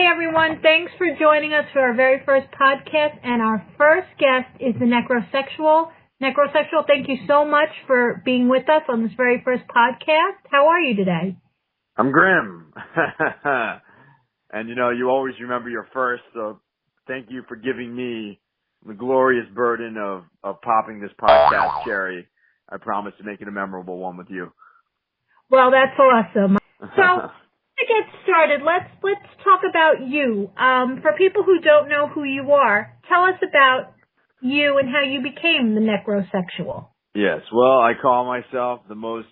Hey everyone, thanks for joining us for our very first podcast, and our first guest is the Necrosexual. Necrosexual, thank you so much for being with us on this very first podcast. How are you today? I'm grim. And you always remember your first, so thank you for giving me the glorious burden of popping this podcast cherry. I promise to make it a memorable one with you. Well, that's awesome. So, to get started, let's talk about you. For people who don't know who you are, tell us about you and how you became the Necrosexual. Yes, well, I call myself the most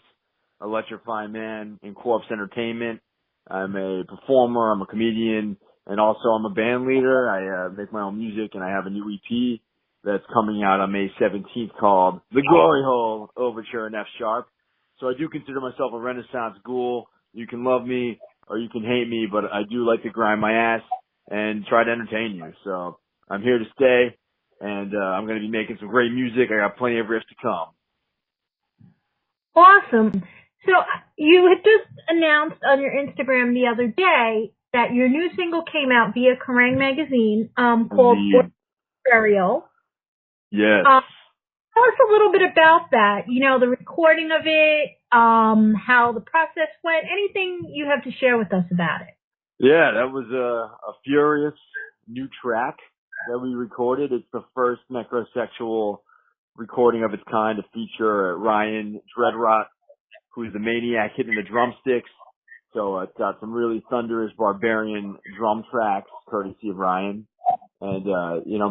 electrifying man in corpse entertainment. I'm a performer, I'm a comedian, and also I'm a band leader. I make my own music, and I have a new EP that's coming out on May 17th called The Glory Hole Overture in F Sharp. So I do consider myself a Renaissance ghoul. You can love me or you can hate me, but I do like to grind my ass and try to entertain you. So I'm here to stay, and I'm going to be making some great music. I got plenty of riffs to come. Awesome. So you had just announced on your Instagram the other day that your new single came out via Kerrang! Magazine called Burial. Yes. Tell us a little bit about that, the recording of it, how the process went, anything you have to share with us about it. Yeah, that was a furious new track that we recorded. It's the first Necrosexual recording of its kind to feature Ryan Dreadrot, who's the maniac hitting the drumsticks. So it's got some really thunderous, barbarian drum tracks, courtesy of Ryan. And,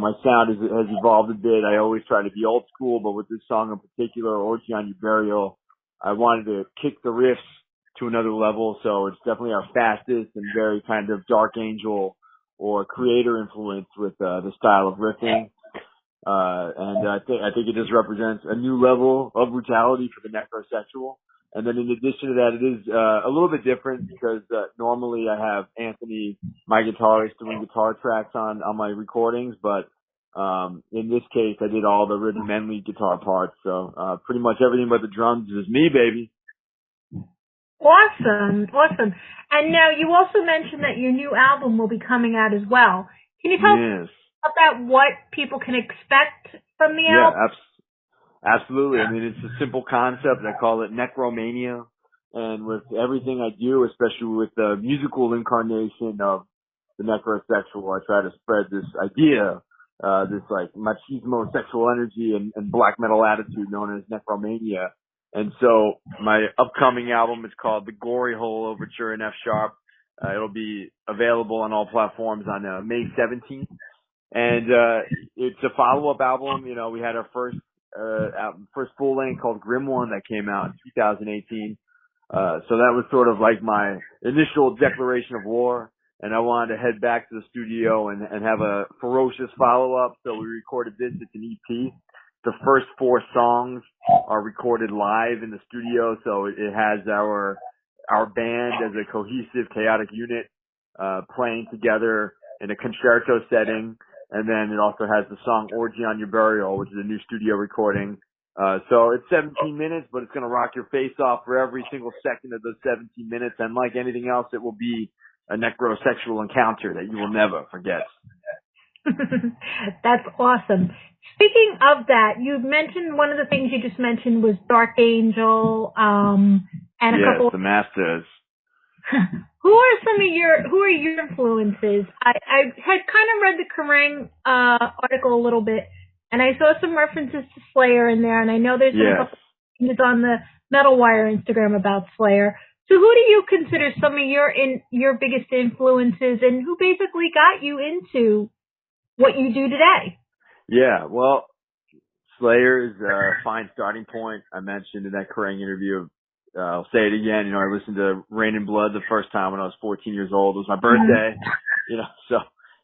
my sound has evolved a bit. I always try to be old school, but with this song in particular, Orgy on Your Burial, I wanted to kick the riffs to another level. So it's definitely our fastest and very kind of Dark Angel or Creator influence with the style of riffing. And I think it just represents a new level of brutality for the Necrosexual. And then in addition to that, it is a little bit different because normally I have Anthony, my guitarist, doing guitar tracks on my recordings, but in this case, I did all the rhythm and lead guitar parts. So pretty much everything but the drums is me, baby. Awesome. And now you also mentioned that your new album will be coming out as well. Can you tell us about what people can expect from the album? Yeah, absolutely. I mean, it's a simple concept. I call it Necromania. And with everything I do, especially with the musical incarnation of the Necrosexual, I try to spread this idea, this like machismo sexual energy and black metal attitude known as Necromania. And so my upcoming album is called The Glory Hole Overture in F Sharp. It'll be available on all platforms on May 17th. And it's a follow-up album. We had our first full length called Grim One that came out in 2018. So that was sort of like my initial declaration of war, and I wanted to head back to the studio and have a ferocious follow-up. So we recorded this. It's an EP. The first 4 songs are recorded live in the studio, so it has our band as a cohesive, chaotic unit playing together in a concerto setting. And then it also has the song Orgy on Your Burial, which is a new studio recording. So it's 17 minutes, but it's going to rock your face off for every single second of those 17 minutes. And like anything else, it will be a necrosexual encounter that you will never forget. That's awesome. Speaking of that, you mentioned one of the things you just mentioned was Dark Angel, and a couple. Yes, the Masters. Who are your influences? I had kind of read the Kerrang! Article a little bit, and I saw some references to Slayer in there, and I know there's been a couple things on the Metal Wire Instagram about Slayer. So who do you consider some of your biggest influences, and who basically got you into what you do today? Yeah, well, Slayer is a fine starting point. I mentioned in that Kerrang! Interview. I'll say it again. I listened to Rain and Blood the first time when I was 14 years old. It was my birthday, so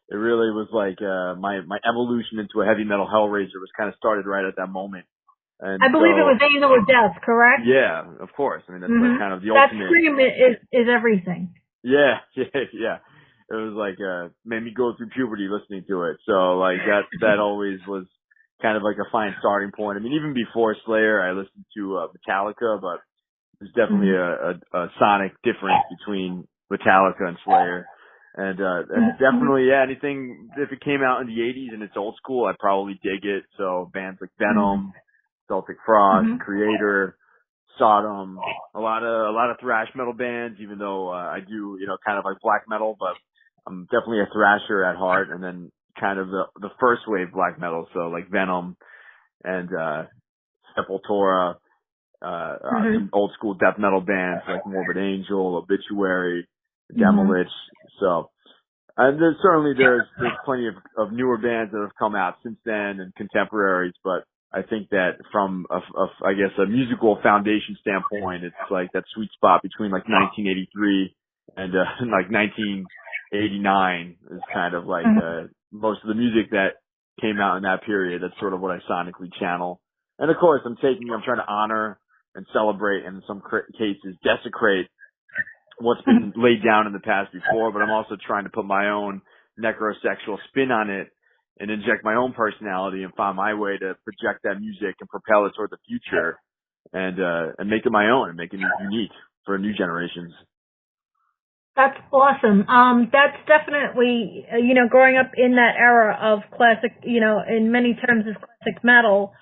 it really was like my evolution into a heavy metal hellraiser was kind of started right at that moment. And I believe it was Angel of Death, correct? Yeah, of course. I mean, that's like kind of the ultimate. That scream is everything. Yeah. It was like made me go through puberty listening to it. So like that always was kind of like a fine starting point. I mean, even before Slayer, I listened to Metallica, but there's definitely a sonic difference between Metallica and Slayer. And definitely, anything, if it came out in the 80s and it's old school, I'd probably dig it. So bands like Venom, Celtic Frost, Creator, Sodom, a lot of thrash metal bands, even though, I do, kind of like black metal, but I'm definitely a thrasher at heart. And then kind of the first wave black metal. So like Venom and, Sepultura, some old school death metal bands like Morbid Angel, Obituary, Demolich. So, and there's plenty of newer bands that have come out since then and contemporaries, but I think that from I guess a musical foundation standpoint, it's like that sweet spot between like 1983 and like 1989 is kind of like most of the music that came out in that period. That's sort of what I sonically channel. And of course, I'm trying to honor and celebrate, and in some cases desecrate what's been laid down in the past before, but I'm also trying to put my own necrosexual spin on it and inject my own personality and find my way to project that music and propel it toward the future and make it my own and make it unique for new generations. That's awesome. That's definitely, growing up in that era of classic, in many terms is classic metal.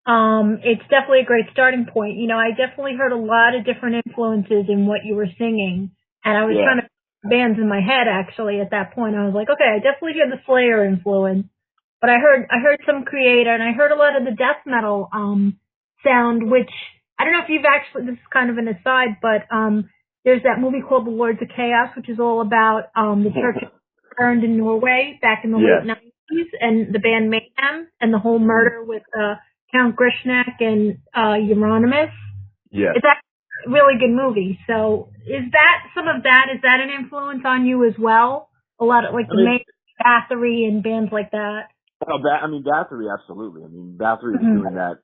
It's definitely a great starting point. I definitely heard a lot of different influences in what you were singing, and I was trying to put bands in my head actually at that point. I was like, okay, I definitely hear the Slayer influence, but I heard some Creator, and I heard a lot of the death metal sound, which I don't know if you've actually. This is kind of an aside, but there's that movie called The Lords of Chaos, which is all about the church burned in Norway back in the late 90s, and the band Mayhem, and the whole murder with Count Grishnak and Euronymous. Yeah. It's actually a really good movie. So is that an influence on you as well? A lot of Mayhem, Bathory and bands like that? Bathory, absolutely. Bathory was doing that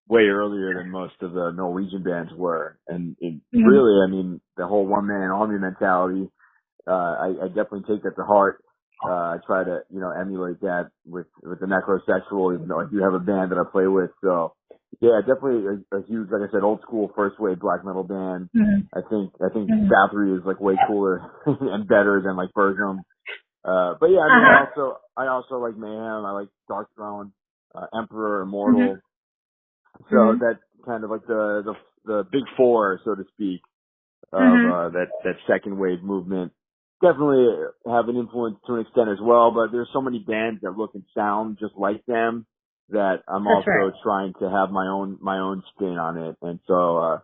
way earlier than most of the Norwegian bands were. And really, the whole one-man army mentality, I definitely take that to heart. I try to, emulate that with the Necrosexual, even though I do have a band that I play with. So, yeah, definitely a huge, like I said, old school first wave black metal band. I think Bathory is like way cooler and better than like Bergam. But yeah, I also like Mayhem. I like Dark Throne, Emperor, Immortal. So that kind of like the big four, so to speak, of that second wave movement. Definitely have an influence to an extent as well, but there's so many bands that look and sound just like them that I'm also trying to have my own spin on it. And so,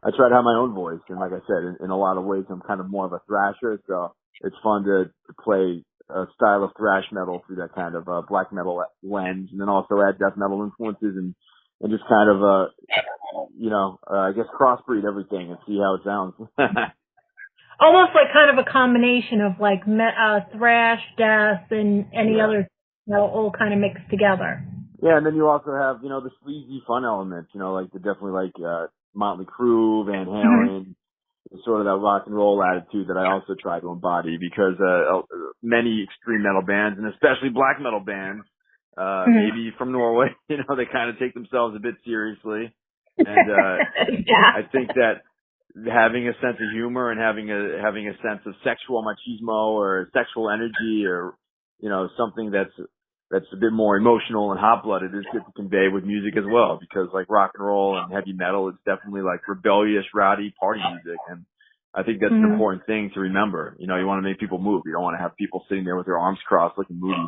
I try to have my own voice. And like I said, in a lot of ways, I'm kind of more of a thrasher. So it's fun to play a style of thrash metal through that kind of black metal lens, and then also add death metal influences and just kind of, I guess crossbreed everything and see how it sounds. Almost like kind of a combination of like thrash, death, and any other, all kind of mixed together. Yeah, and then you also have, the sleazy fun elements, like Motley Crue, Van Halen, sort of that rock and roll attitude that I also try to embody because many extreme metal bands, and especially black metal bands, maybe from Norway, they kind of take themselves a bit seriously. And I think that having a sense of humor and having a sense of sexual machismo or sexual energy or something that's a bit more emotional and hot-blooded is good to convey with music as well, because like rock and roll and heavy metal is definitely like rebellious, rowdy party music, and I think that's an important thing to remember. You want to make people move. You don't want to have people sitting there with their arms crossed looking moody.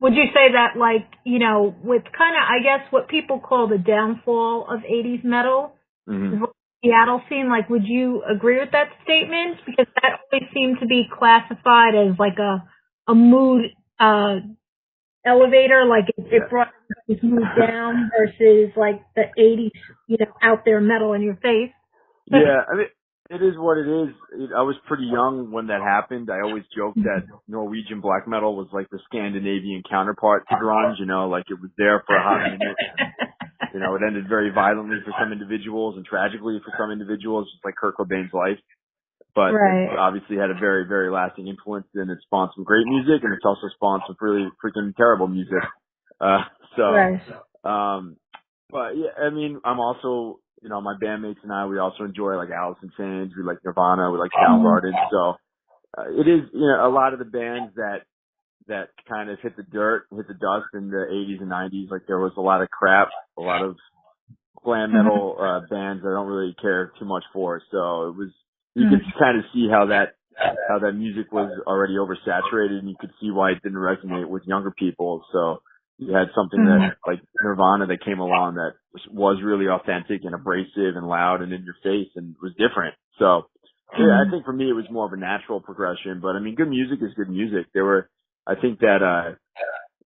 Would you say that, with kind of, I guess, what people call the downfall of 80s metal, is what the Seattle scene, would you agree with that statement? Because that always seemed to be classified as like a mood elevator, it brought this mood down versus like the 80s, out there metal in your face. Yeah, it is what it is. I was pretty young when that happened. I always joked that Norwegian black metal was like the Scandinavian counterpart to grunge, it was there for a hot minute. It ended very violently for some individuals and tragically for some individuals, just like Kurt Cobain's life. But it obviously had a very, very lasting influence, and it spawned some great music, and it's also spawned some really freaking terrible music. But yeah, I'm also, my bandmates and I, we also enjoy like Alice in Chains, we like Nirvana, we like Soundgarden. So it is, you know, a lot of the bands that kind of hit the dust in the 80s and 90s. Like there was a lot of crap, a lot of glam metal bands I don't really care too much for. So it was, you could kind of see how that music was already oversaturated, and you could see why it didn't resonate with younger people. So you had something that like Nirvana that came along that was really authentic and abrasive and loud and in your face and was different. So yeah, I think for me it was more of a natural progression. But I mean, good music is good music. I think that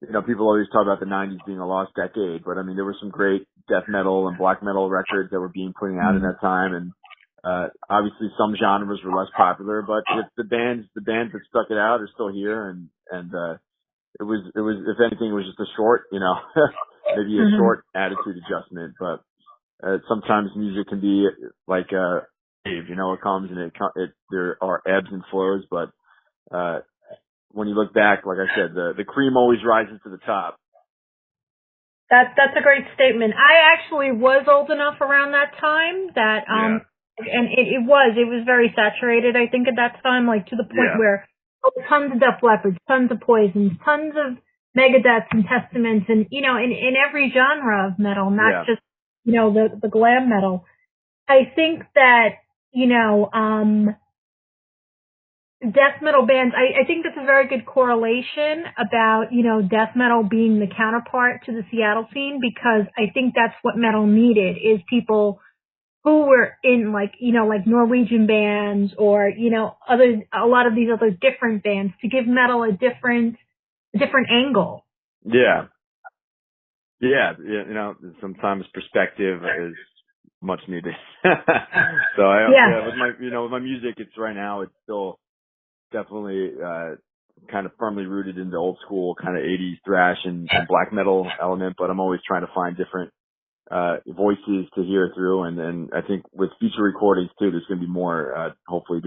you know, people always talk about the 90s being a lost decade, but I mean, there were some great death metal and black metal records that were being put out in that time, and obviously some genres were less popular, but the bands that stuck it out are still here, and it was, if anything, it was just a short, you know, maybe a short attitude adjustment, but sometimes music can be like a wave, you know, it comes and there are ebbs and flows, but when you look back, like I said, the cream always rises to the top. That's a great statement. I actually was old enough around that time that and it was very saturated, I think, at that time, like to the point where tons of Def Leppards, tons of Poisons, tons of Megadeths and Testaments, and you know, in every genre of metal, not just, you know, the glam metal. I think that, you know, death metal bands, I think that's a very good correlation about, you know, death metal being the counterpart to the Seattle scene, because I think that's what metal needed, is people who were in, like, you know, like Norwegian bands or, you know, a lot of these other different bands, to give metal a different angle. Yeah. Yeah. You know, sometimes perspective is much needed. So with my music, it's right now, it's still definitely kind of firmly rooted in the old school kind of 80s thrash and black metal element, but I'm always trying to find different voices to hear through, and I think with future recordings too, there's going to be more hopefully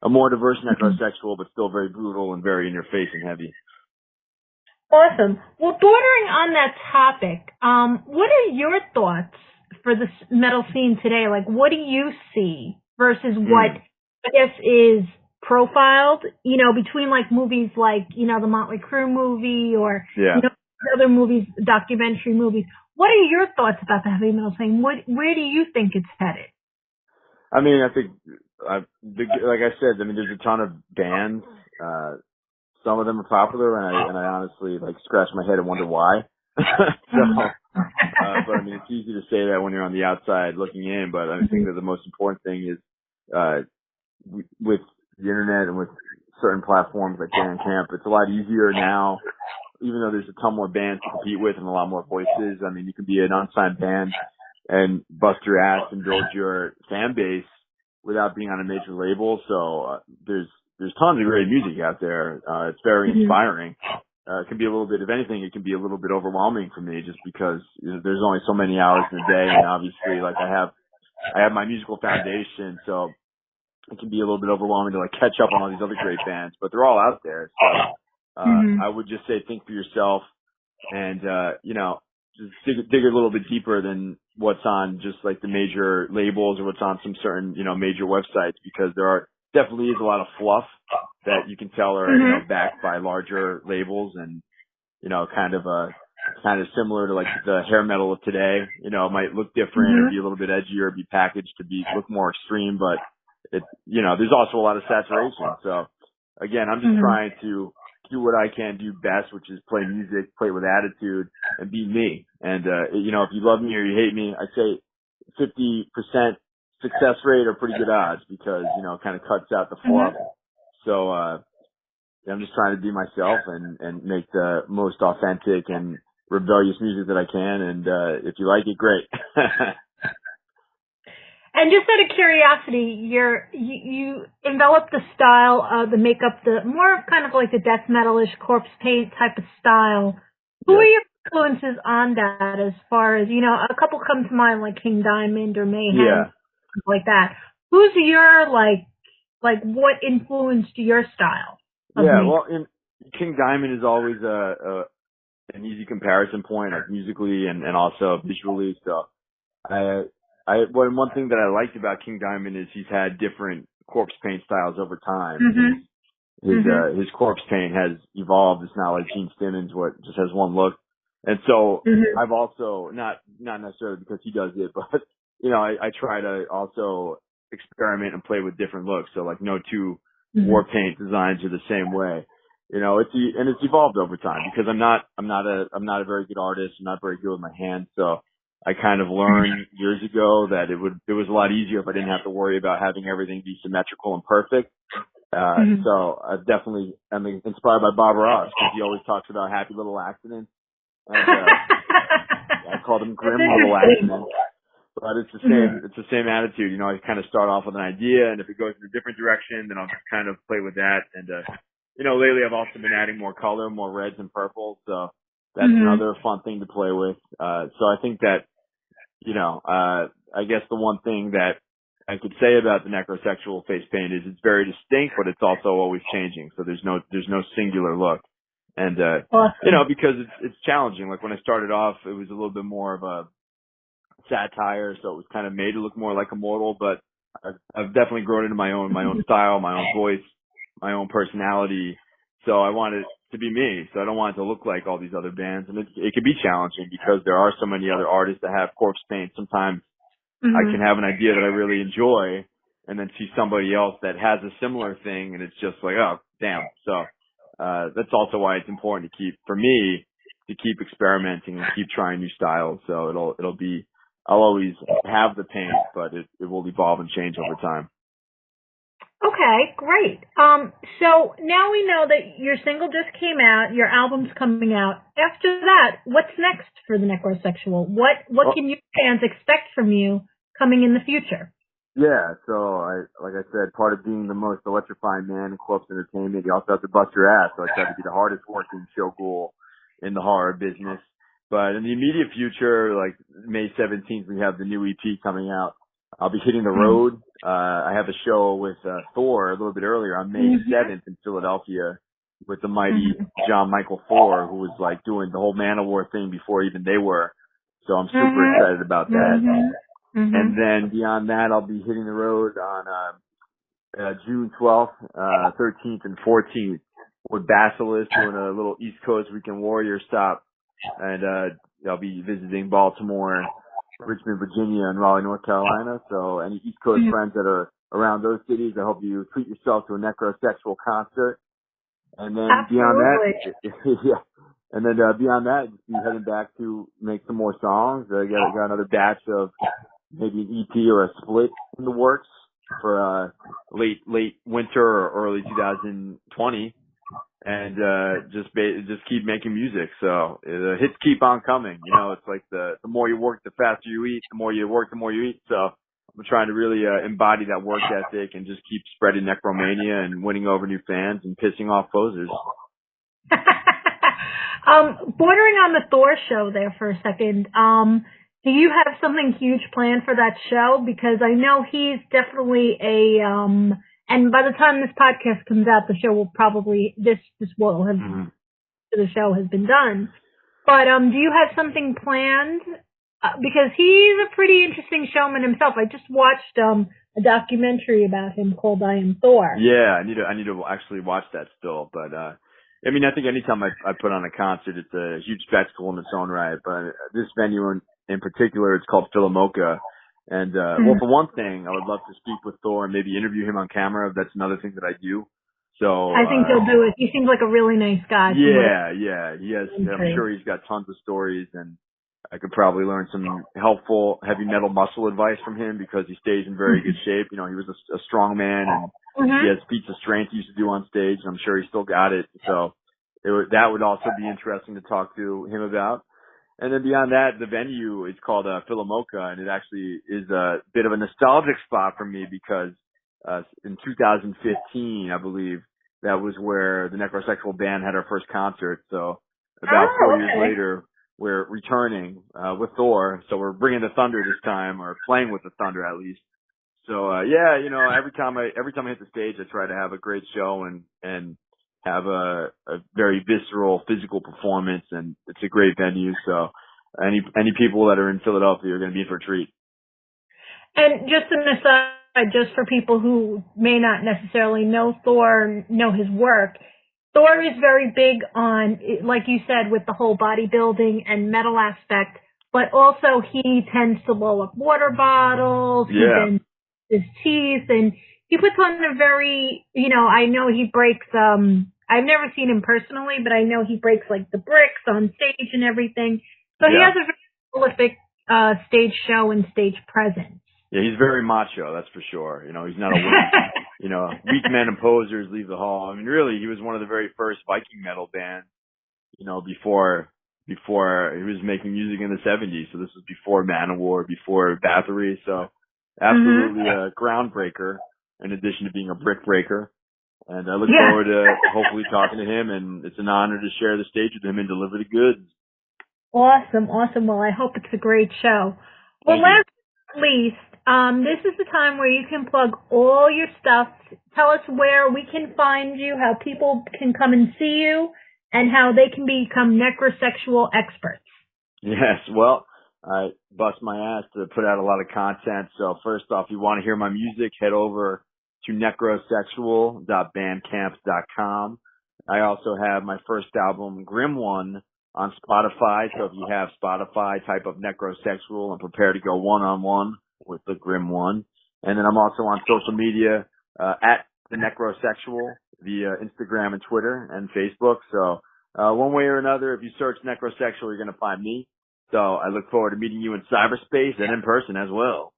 a more diverse Necrosexual, but still very brutal and very in your face and heavy. Awesome. Well, bordering on that topic, what are your thoughts for the metal scene today? Like, what do you see versus what I guess is profiled, you know, between like movies like, you know, the Motley Crue movie or, you know, other movies, documentary movies. What are your thoughts about the heavy metal scene? Where do you think it's headed? I mean, I think, like I said, I mean, there's a ton of bands. Some of them are popular, and I honestly like scratch my head and wonder why. But I mean, it's easy to say that when you're on the outside looking in, but I think that the most important thing is, with the internet and with certain platforms like Bandcamp, it's a lot easier now, even though there's a ton more bands to compete with and a lot more voices. I mean, you can be an unsigned band and bust your ass and build your fan base without being on a major label. So there's tons of great music out there. It's very inspiring. It can be a little bit, if anything, it can be a little bit overwhelming for me, just because, you know, there's only so many hours in a day, and obviously, like I have my musical foundation, so it can be a little bit overwhelming to like catch up on all these other great bands, but they're all out there. So I would just say think for yourself, and you know, just dig a little bit deeper than what's on just like the major labels or what's on some certain, you know, major websites, because there definitely is a lot of fluff that you can tell are, you know, backed by larger labels, and, you know, kind of similar to like the hair metal of today. You know, it might look different or be a little bit edgier, or be packaged to look more extreme, but it, you know, there's also a lot of saturation. So again, I'm just trying to do what I can do best, which is play music, play with attitude, and be me. And, you know, if you love me or you hate me, I say 50% success rate are pretty good odds, because, you know, it kind of cuts out the fluff. So, I'm just trying to be myself and make the most authentic and rebellious music that I can. And, if you like it, great. And just out of curiosity, you enveloped the style, the makeup, the more kind of like the death metalish corpse paint type of style. Who are your influences on that, as far as, you know, a couple come to mind, like King Diamond or Mayhem, like that. Who's your, like what influenced your style? Well, King Diamond is always an easy comparison point, like musically and also visually. So one thing that I liked about King Diamond is he's had different corpse paint styles over time. his corpse paint has evolved. It's not like Gene Simmons, where it just has one look. And so I've also, not necessarily because he does it, but, you know, I try to also experiment and play with different looks. So like no two war paint designs are the same way. You know, it's evolved over time because I'm not a very good artist. I'm not very good with my hands. So I kind of learned years ago that it was a lot easier if I didn't have to worry about having everything be symmetrical and perfect. So I'm inspired by Bob Ross because he always talks about happy little accidents. And, I call them grim little accidents. But it's the same attitude. You know, I kind of start off with an idea, and if it goes in a different direction, then I'll just kind of play with that. And, you know, lately I've also been adding more color, more reds and purples. So that's another fun thing to play with. So I think that, you know, I guess the one thing that I could say about the Necrosexual face paint is it's very distinct, but it's also always changing. So there's no singular look. And, awesome. you know, because it's challenging. Like when I started off, it was a little bit more of a satire. So it was kind of made to look more like Immortal, but I've definitely grown into my own style, my own voice, my own personality. So I want it to be me. So I don't want it to look like all these other bands. And it can be challenging because there are so many other artists that have corpse paint. Sometimes I can have an idea that I really enjoy and then see somebody else that has a similar thing and it's just like, oh, damn. So, that's also why it's important for me to keep experimenting and keep trying new styles. So I'll always have the paint, but it will evolve and change over time. Okay, great. So now we know that your single just came out, your album's coming out. After that, what's next for the Necrosexual? What can your fans expect from you coming in the future? Yeah, so like I said, part of being the most electrifying man in corpse entertainment, you also have to bust your ass. So I try to be the hardest working show ghoul in the horror business. But in the immediate future, like May 17th, we have the new EP coming out. I'll be hitting the road. I have a show with Thor a little bit earlier on May 7th in Philadelphia with the mighty John Michael Thor, who was like doing the whole Manowar thing before even they were. So I'm super excited about that. And then beyond that, I'll be hitting the road on June 12th, 13th, and 14th with Basilisk doing a little East Coast Weekend Warrior stop. And I'll be visiting Baltimore, Richmond, Virginia, and Raleigh, North Carolina. So any East Coast friends that are around those cities, I hope you treat yourself to a Necrosexual concert. And then beyond that, yeah. And then beyond that, just be heading back to make some more songs. I got another batch of maybe an EP or a split in the works for late winter or early 2020. And just keep making music. So the hits keep on coming. You know, it's like the more you work, the faster you eat. The more you work, the more you eat. So I'm trying to really embody that work ethic and just keep spreading Necromania and winning over new fans and pissing off posers. Bordering on the Thor show there for a second, do you have something huge planned for that show? Because I know he's definitely and by the time this podcast comes out, the show will probably, the show has been done. But, do you have something planned? Because he's a pretty interesting showman himself. I just watched, a documentary about him called I Am Thor. Yeah, I need to actually watch that still. But, I mean, I think anytime I put on a concert, it's a huge spectacle in its own right. But this venue in particular, it's called Philomoka. And, well, for one thing, I would love to speak with Thor and maybe interview him on camera. That's another thing that I do. So I think he'll do it. He seems like a really nice guy. Yeah. He has, I'm sure he's got tons of stories, and I could probably learn some helpful heavy metal muscle advice from him because he stays in very good shape. You know, he was a strong man, and he has feats of strength he used to do on stage, and I'm sure he still got it. So that would also be interesting to talk to him about. And then beyond that, the venue is called Philomoka, and it actually is a bit of a nostalgic spot for me because in 2015, I believe, that was where the Necrosexual band had our first concert. So about 4 years later, we're returning with Thor. So we're bringing the Thunder this time, or playing with the Thunder at least. So yeah, you know, every time I hit the stage, I try to have a great show and have a very visceral physical performance, and it's a great venue. So any people that are in Philadelphia are going to be in for a treat. And just an aside, just for people who may not necessarily know Thor, know his work. Thor is very big on, like you said, with the whole bodybuilding and metal aspect, but also he tends to blow up water bottles. Yeah. He bends his teeth, and he puts on a very, I know he breaks, I've never seen him personally, but I know he breaks like the bricks on stage and everything. So he has a very prolific stage show and stage presence. Yeah, he's very macho, that's for sure. He's not a weak, weak men and posers leave the hall. I mean, really, he was one of the very first Viking metal bands, before he was making music in the 70s. So this was before Manowar, before Bathory. So absolutely a groundbreaker in addition to being a brick breaker. And I look forward to hopefully talking to him, and it's an honor to share the stage with him and deliver the goods. Awesome. Well, I hope it's a great show. Well, last but not least, this is the time where you can plug all your stuff. Tell us where we can find you, how people can come and see you, and how they can become necrosexual experts. Yes, well, I bust my ass to put out a lot of content. So first off, if you want to hear my music, head over to necrosexual.bandcamp.com. I also have my first album, Grim One, on Spotify. So if you have Spotify, type of Necrosexual and prepare to go one-on-one with the Grim One. And then I'm also on social media at the Necrosexual via Instagram and Twitter and Facebook. So one way or another, if you search Necrosexual, you're going to find me. So I look forward to meeting you in cyberspace and in person as well.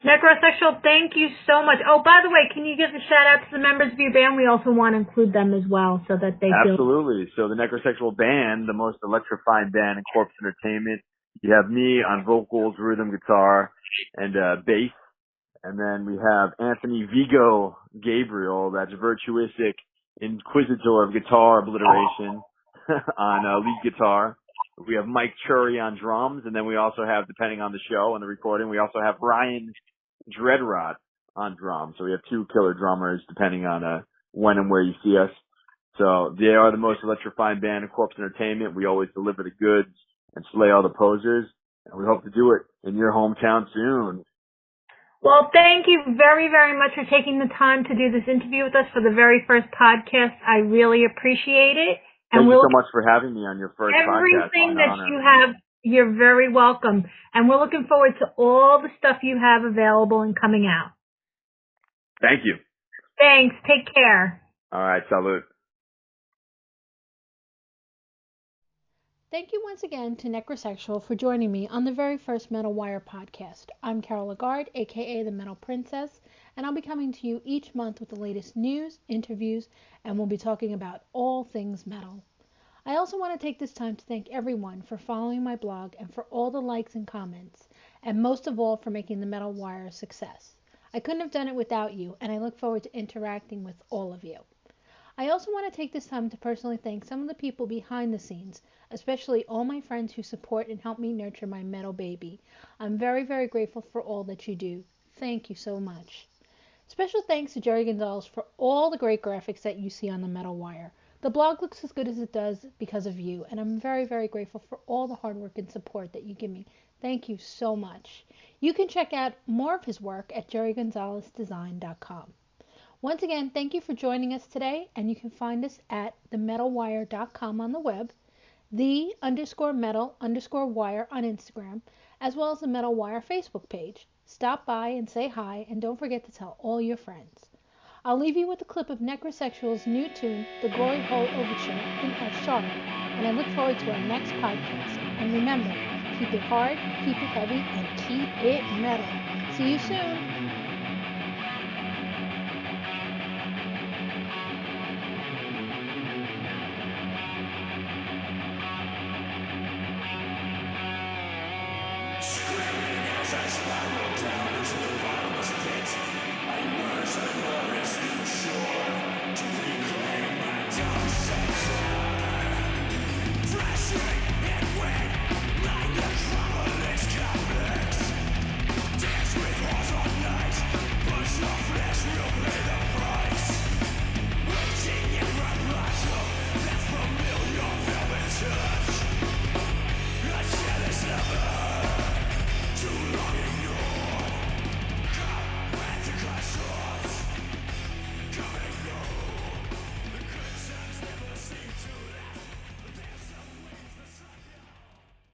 Necrosexual, thank you so much. Oh, by the way, can you give a shout out to the members of your band? We also want to include them as well so that they Absolutely. So the Necrosexual band, the most electrifying band in corpse entertainment. You have me on vocals, rhythm, guitar, and bass. And then we have Anthony Vigo Gabriel, that's virtuosic inquisitor of guitar obliteration on lead guitar. We have Mike Chury on drums, and then we also have, depending on the show and the recording, we also have Ryan Dreadrot on drums. So we have two killer drummers, depending on when and where you see us. So they are the most electrifying band in corpse entertainment. We always deliver the goods and slay all the posers, and we hope to do it in your hometown soon. Well, thank you very, very much for taking the time to do this interview with us for the very first podcast. I really appreciate it. Thank you so much for having me on your first podcast. Everything that you have, you're very welcome. And we're looking forward to all the stuff you have available and coming out. Thank you. Thanks. Take care. All right. Salute. Thank you once again to Necrosexual for joining me on the very first Metal Wire podcast. I'm Carol Lagarde, aka the Metal Princess, and I'll be coming to you each month with the latest news, interviews, and we'll be talking about all things metal. I also want to take this time to thank everyone for following my blog and for all the likes and comments, and most of all for making the Metal Wire a success. I couldn't have done it without you, and I look forward to interacting with all of you. I also want to take this time to personally thank some of the people behind the scenes, especially all my friends who support and help me nurture my metal baby. I'm very, very grateful for all that you do. Thank you so much. Special thanks to Jerry Gonzalez for all the great graphics that you see on the Metal Wire. The blog looks as good as it does because of you, and I'm very, very grateful for all the hard work and support that you give me. Thank you so much. You can check out more of his work at jerrygonzalezdesign.com. Once again, thank you for joining us today, and you can find us at themetalwire.com on the web, the_metal_wire on Instagram, as well as the Metal Wire Facebook page. Stop by and say hi, and don't forget to tell all your friends. I'll leave you with a clip of Necrosexual's new tune, The Glory Hole Overture, in F sharp, and I look forward to our next podcast. And remember, keep it hard, keep it heavy, and keep it metal. See you soon. As I spiral down into the bottomless pit, I emerge on a glorious new shore to